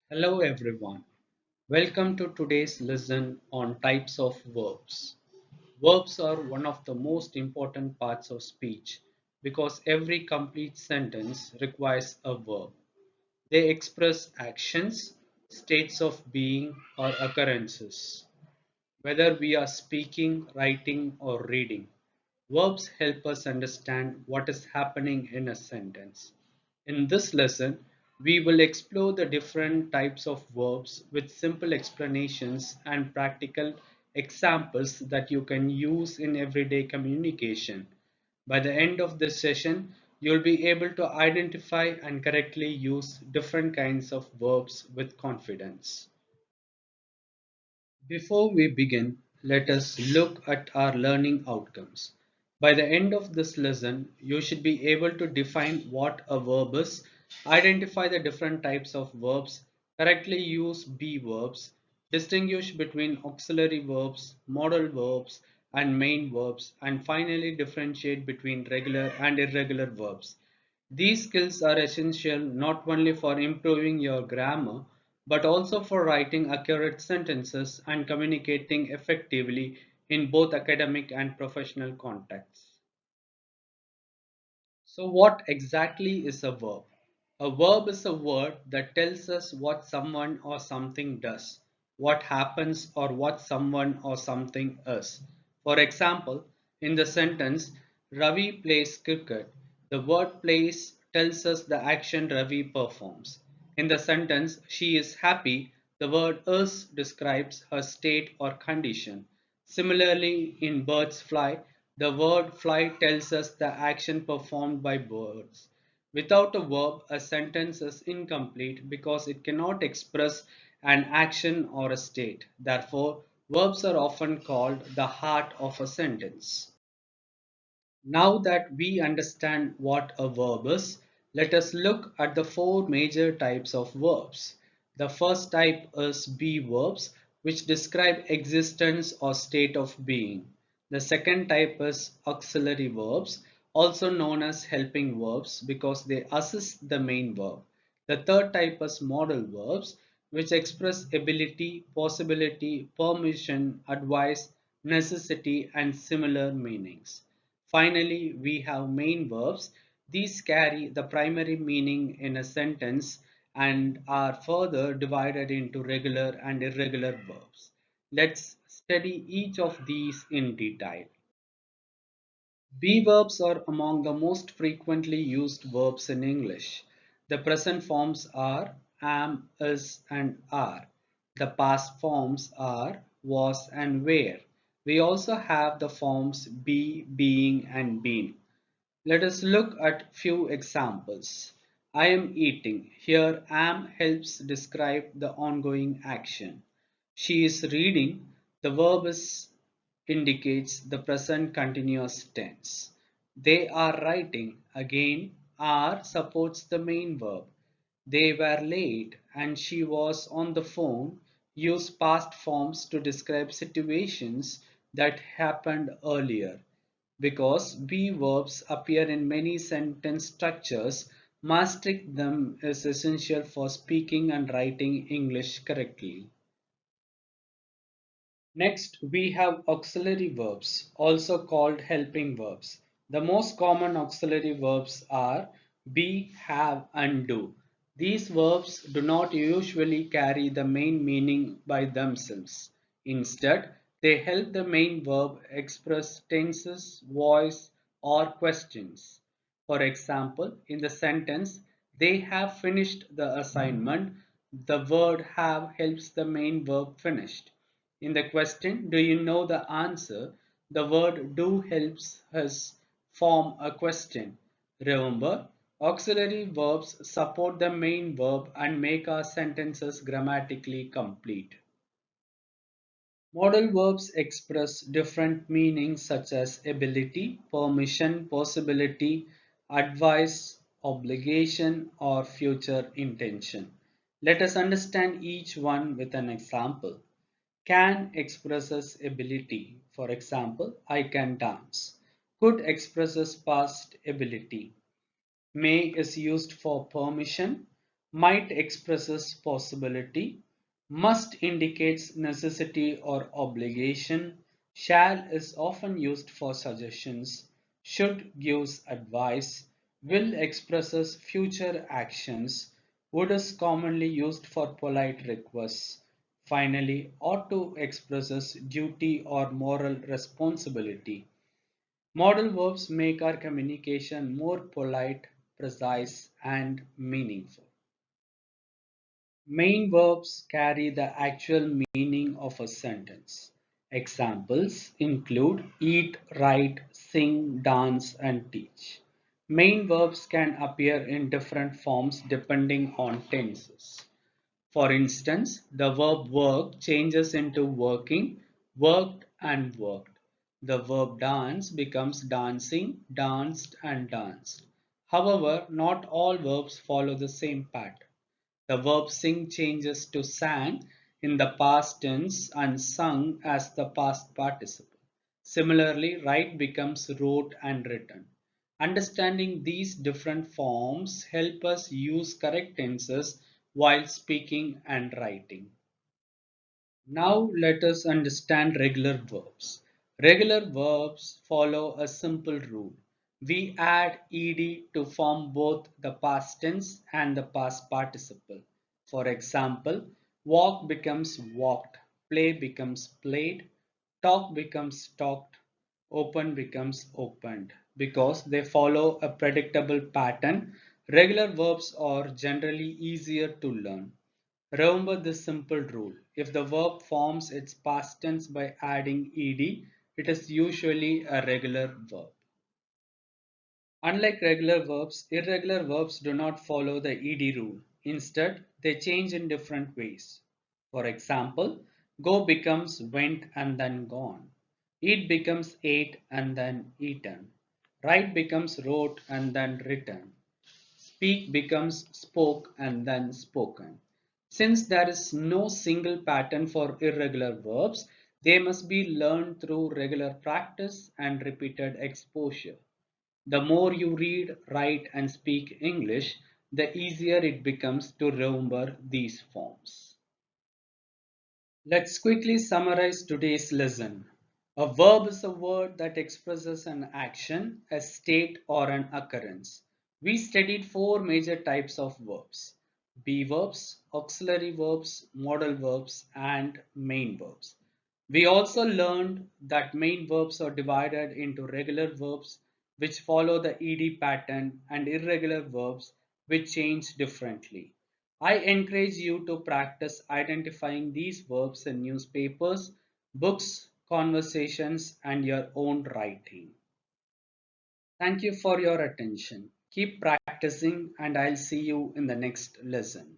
Hello everyone. Welcome to today's lesson on types of verbs. Verbs are one of the most important parts of speech because every complete sentence requires a verb. They express actions, states of being, or occurrences. Whether we are speaking, writing, or reading, verbs help us understand what is happening in a sentence. In this lesson, we will explore the different types of verbs with simple explanations and practical examples that you can use in everyday communication. By the end of this session, you'll be able to identify and correctly use different kinds of verbs with confidence. Before we begin, let us look at our learning outcomes. By the end of this lesson, you should be able to define what a verb is, identify the different types of verbs, correctly use be verbs, distinguish between auxiliary verbs, modal verbs, and main verbs, and finally differentiate between regular and irregular verbs. These skills are essential not only for improving your grammar but also for writing accurate sentences and communicating effectively in both academic and professional contexts. So, what exactly is a verb? A verb is a word that tells us what someone or something does, what happens, or what someone or something is. For example, in the sentence, Ravi plays cricket, the word plays tells us the action Ravi performs. In the sentence, she is happy, the word is describes her state or condition. Similarly, in birds fly, the word fly tells us the action performed by birds. Without a verb, a sentence is incomplete because it cannot express an action or a state. Therefore, verbs are often called the heart of a sentence. Now that we understand what a verb is, let us look at the four major types of verbs. The first type is be verbs, which describe existence or state of being. The second type is auxiliary verbs, also known as helping verbs because they assist the main verb. The third type is modal verbs, which express ability, possibility, permission, advice, necessity, and similar meanings. Finally, we have main verbs. These carry the primary meaning in a sentence and are further divided into regular and irregular verbs. Let's study each of these in detail. Be verbs are among the most frequently used verbs in English. The present forms are am, is, and are. The past forms are was and were. We also have the forms be, being, and been. Let us look at few examples. I am eating. Here am helps describe the ongoing action. She is reading. The verb is indicates the present continuous tense. They are writing. Again, are supports the main verb. They were late and she was on the phone. Use past forms to describe situations that happened earlier. Because be verbs appear in many sentence structures, mastering them is essential for speaking and writing English correctly. Next, we have auxiliary verbs, also called helping verbs. The most common auxiliary verbs are be, have, and do. These verbs do not usually carry the main meaning by themselves. Instead, they help the main verb express tenses, voice, or questions. For example, in the sentence, they have finished the assignment, the word have helps the main verb finished. In the question, do you know the answer? The word do helps us form a question. Remember, auxiliary verbs support the main verb and make our sentences grammatically complete. Modal verbs express different meanings such as ability, permission, possibility, advice, obligation, or future intention. Let us understand each one with an example. Can expresses ability. For example, I can dance. Could expresses past ability. May is used for permission. might expresses possibility, must indicates necessity or obligation, shall is often used for suggestions, should gives advice, will expresses future actions, would is commonly used for polite requests. Finally, ought to expresses duty or moral responsibility. Modal verbs make our communication more polite, precise, and meaningful. Main verbs carry the actual meaning of a sentence. Examples include eat, write, sing, dance, and teach. Main verbs can appear in different forms depending on tenses. For instance, the verb work changes into working, worked, and worked. The verb dance becomes dancing, danced, and danced. However, not all verbs follow the same pattern. The verb sing changes to sang in the past tense and sung as the past participle. Similarly, write becomes wrote and written. Understanding these different forms help us use correct tenses while speaking and writing. Now let us understand regular verbs. Regular verbs follow a simple rule. We add ed to form both the past tense and the past participle. For example, walk becomes walked, play becomes played, talk becomes talked, open becomes opened. Because they follow a predictable pattern, regular verbs are generally easier to learn. Remember this simple rule. If the verb forms its past tense by adding ed, it is usually a regular verb. Unlike regular verbs, irregular verbs do not follow the ed rule. Instead, they change in different ways. For example, go becomes went and then gone. Eat becomes ate and then eaten. Write becomes wrote and then written. Speak becomes spoke and then spoken. Since there is no single pattern for irregular verbs, they must be learned through regular practice and repeated exposure. The more you read, write, and speak English, the easier it becomes to remember these forms. Let's quickly summarize today's lesson. A verb is a word that expresses an action, a state, or an occurrence. We studied four major types of verbs: be verbs, auxiliary verbs, modal verbs, and main verbs. We also learned that main verbs are divided into regular verbs, which follow the ed pattern, and irregular verbs, which change differently. I encourage you to practice identifying these verbs in newspapers, books, conversations, and your own writing. Thank you for your attention. Keep practicing, and I'll see you in the next lesson.